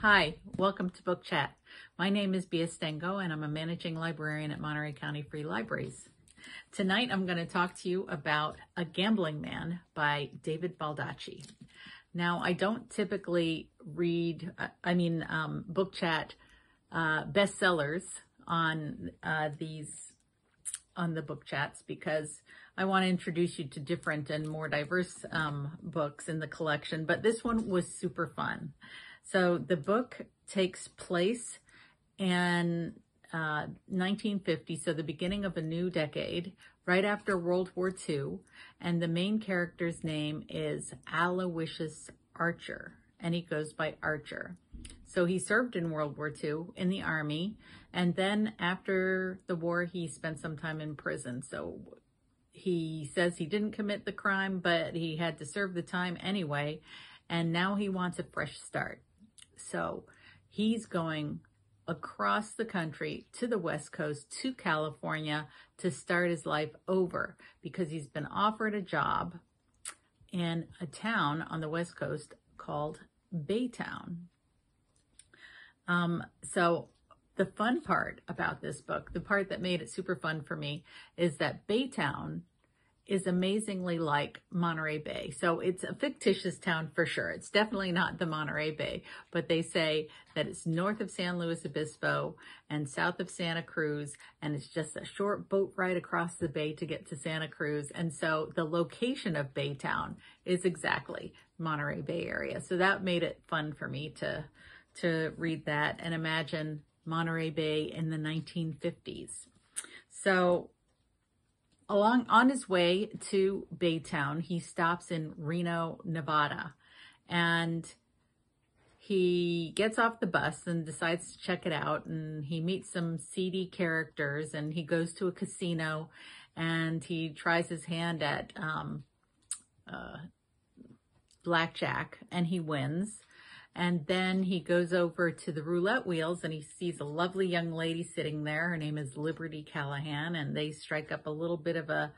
Hi, welcome to Book Chat. My name is Bia Stengo and I'm a managing librarian at Monterey County Free Libraries. Tonight I'm going to talk to you about A Gambling Man by David Baldacci. Now, I don't typically read, Book Chat bestsellers on the book chats because I want to introduce you to different and more diverse books in the collection, but this one was super fun. So the book takes place in 1950, so the beginning of a new decade, right after World War II, and the main character's name is Aloysius Archer, and he goes by Archer. So he served in World War II in the Army, and then after the war, he spent some time in prison. So he says he didn't commit the crime, but he had to serve the time anyway, and now he wants a fresh start. So he's going across the country to the West Coast, to California, to start his life over because he's been offered a job in a town on the West Coast called Baytown. So the fun part about this book, the part that made it super fun for me, is that Baytown is amazingly like Monterey Bay. So it's a fictitious town for sure. It's definitely not the Monterey Bay, but they say that it's north of San Luis Obispo and south of Santa Cruz, and it's just a short boat ride across the bay to get to Santa Cruz. And so the location of Baytown is exactly Monterey Bay area. So that made it fun for me to read that and imagine Monterey Bay in the 1950s. So on his way to Baytown, he stops in Reno, Nevada, and he gets off the bus and decides to check it out, and he meets some seedy characters, and he goes to a casino, and he tries his hand at blackjack, and he wins. And then he goes over to the roulette wheels and he sees a lovely young lady sitting there. Her name is Liberty Callahan, and they strike up a little bit of a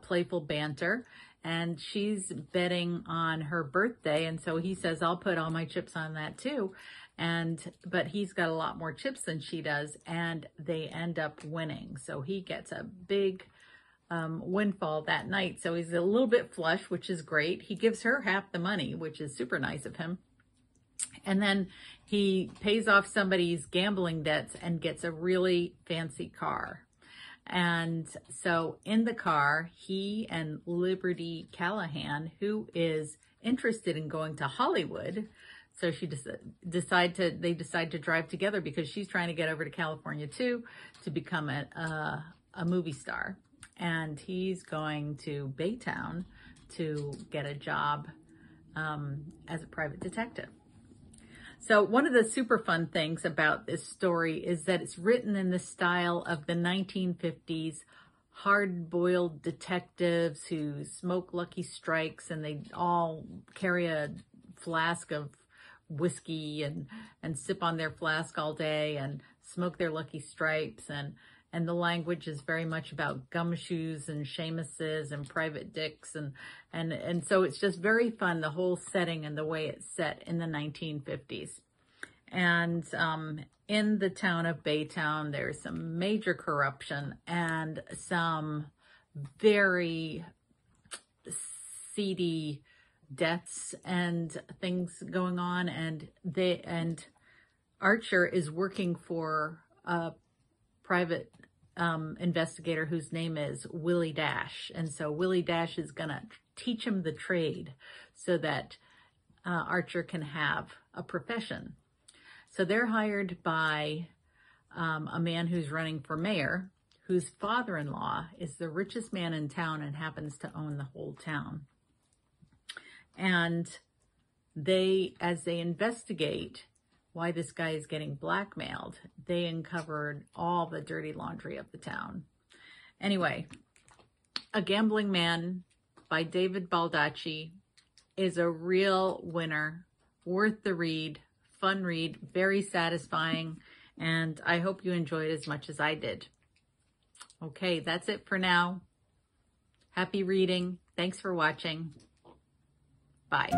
playful banter. And she's betting on her birthday, and so he says, "I'll put all my chips on that too." But he's got a lot more chips than she does, and they end up winning. So he gets a big windfall that night. So he's a little bit flush, which is great. He gives her half the money, which is super nice of him. And then he pays off somebody's gambling debts and gets a really fancy car. And so in the car, he and Liberty Callahan, who is interested in going to Hollywood, so they decide to drive together because she's trying to get over to California too, to become a movie star. And he's going to Baytown to get a job as a private detective. So one of the super fun things about this story is that it's written in the style of the 1950s hard-boiled detectives who smoke Lucky Strikes, and they all carry a flask of whiskey and sip on their flask all day and smoke their Lucky Stripes, and the language is very much about gumshoes and Seamuses and private dicks, and so it's just very fun, the whole setting and the way it's set in the 1950s. And in the town of Baytown, there's some major corruption and some very seedy deaths and things going on, and Archer is working for a private investigator whose name is Willie Dash. And so Willie Dash is going to teach him the trade so that Archer can have a profession. So they're hired by a man who's running for mayor, whose father-in-law is the richest man in town and happens to own the whole town. And as they investigate why this guy is getting blackmailed, they uncovered all the dirty laundry of the town. Anyway, A Gambling Man by David Baldacci is a real winner, worth the read, fun read, very satisfying, and I hope you enjoyed as much as I did. Okay, that's it for now. Happy reading. Thanks for watching. Bye.